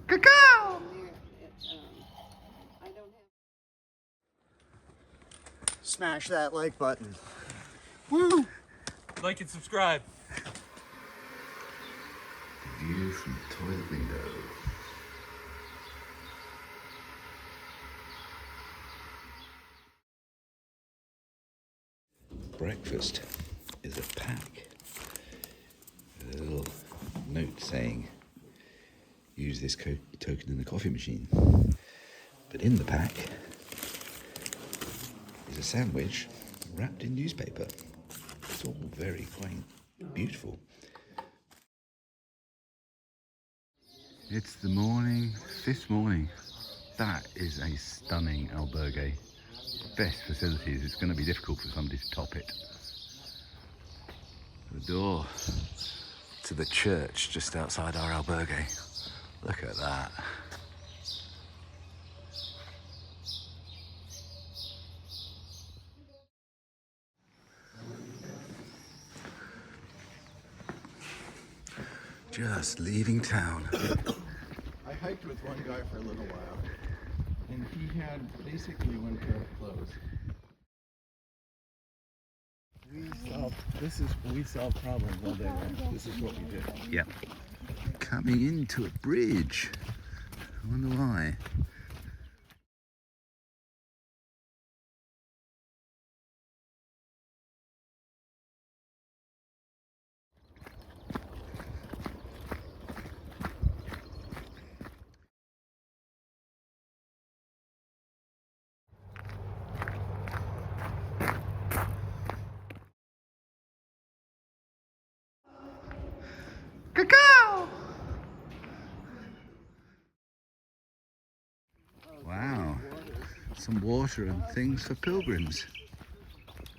Cacao! Smash that like button. Woo! Like and subscribe. View from toilet window. Breakfast is a pack. A little note saying, use this token in the coffee machine. But in the pack is a sandwich wrapped in newspaper. It's all very quaint, beautiful. It's the morning, 5th morning. That is a stunning albergue. Best facilities. It's going to be difficult for somebody to top it. The door to the church just outside our albergue. Look at that. Just leaving town. I hiked with one guy for a little while, and he had basically one pair of clothes. We solve problems all day long. This is what we do. Yep. Coming into a bridge. I wonder why. Cacao! Wow. Some water and things for pilgrims.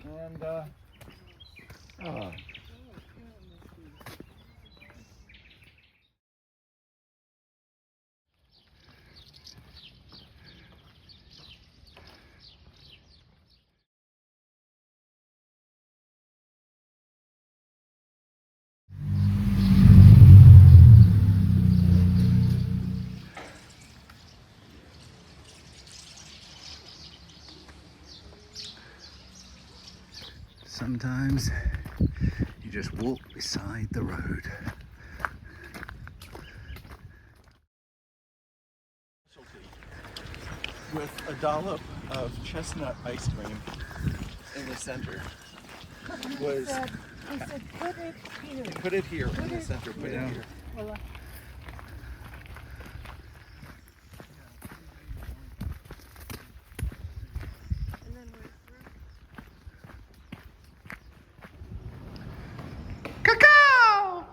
And, Sometimes you just walk beside the road. with a dollop of chestnut ice cream in the center was... I said, put it here. Put it here in the center, put it here. Well, Cacao!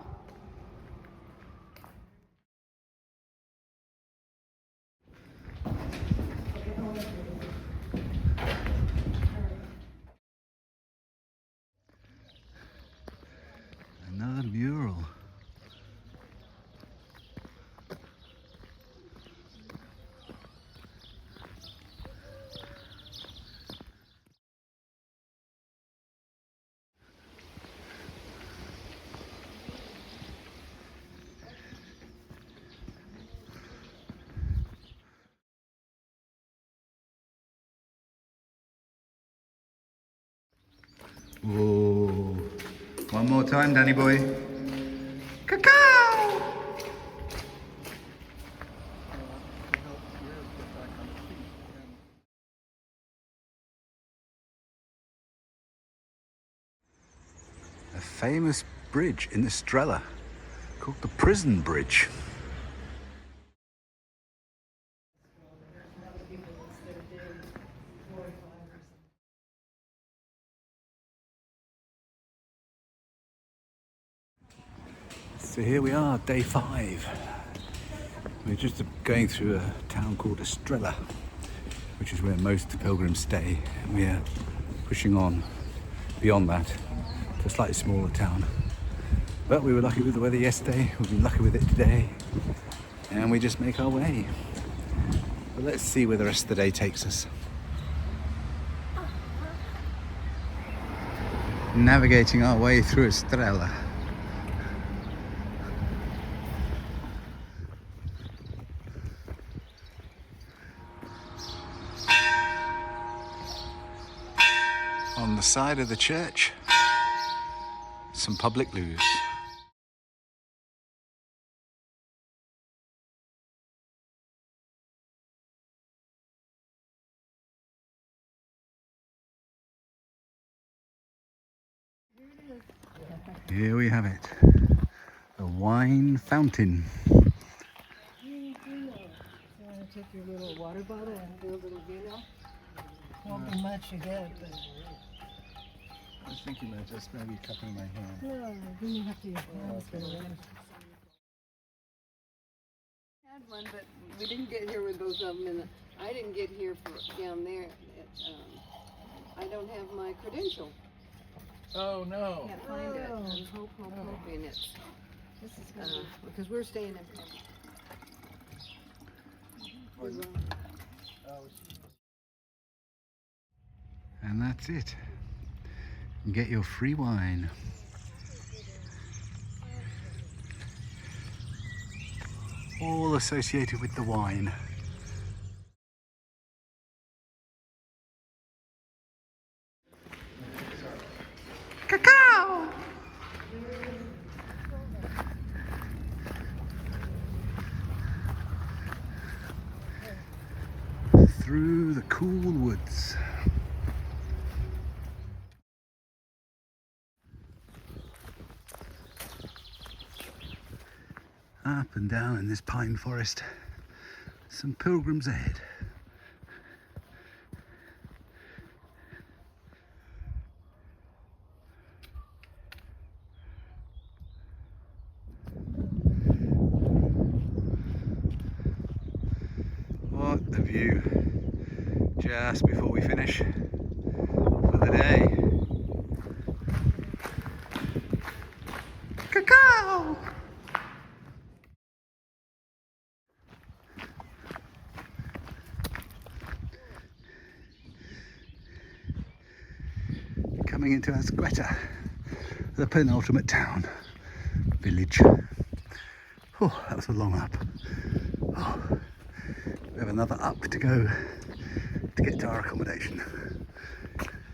Another mural. Whoa. One more time, Danny boy. Cacao! A famous bridge in Estella called the Prison Bridge. So here we are, day 5. We're just going through a town called Estella, which is where most pilgrims stay. And we are pushing on beyond that to a slightly smaller town. But we were lucky with the weather yesterday, we've been lucky with it today, and we just make our way. But let's see where the rest of the day takes us. Navigating our way through Estella. On the side of the church, some public loos. Here we have it, the wine fountain. Take your little water bottle and do a little vino. Won't be much you get, but I was thinking about just maybe cupping my hand. no, then you have to use hands for the rest. Had one, but we didn't get here with both of them, and I didn't get here down there. I don't have my credential. Oh no. Can't find it. I'm hoping it's This is gonna because we're staying in. And that's it. Get your free wine. All associated with the wine. Cacao! Through the cool woods. Up and down in this pine forest. Some pilgrims ahead. What a view just before we finish for the day. Cacao! Coming into Albegue, the penultimate town, village. Oh, that was a long up. Oh, we have another up to go to get to our accommodation.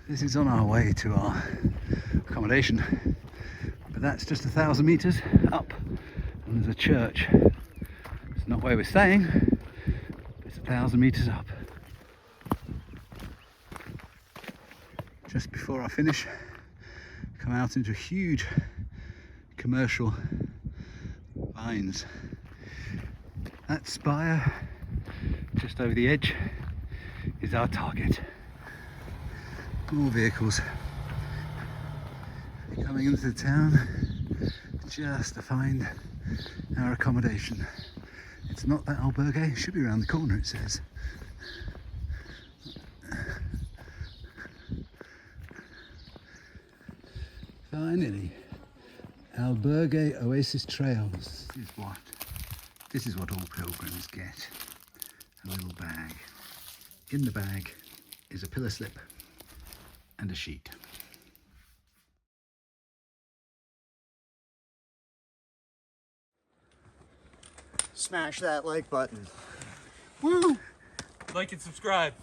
This is on our way to our accommodation, but that's just 1,000 meters up, and there's a church. It's not where we're staying, but it's 1,000 meters up. Just before I finish, come out into huge commercial vines. That spire just over the edge is our target. More vehicles coming into the town just to find our accommodation. It's not that Albegue, it should be around the corner, it says. Finally, Albergue Oasis Trails. This is what all pilgrims get. A little bag. In the bag is a pillar slip and a sheet. Smash that like button. Woo! Like and subscribe.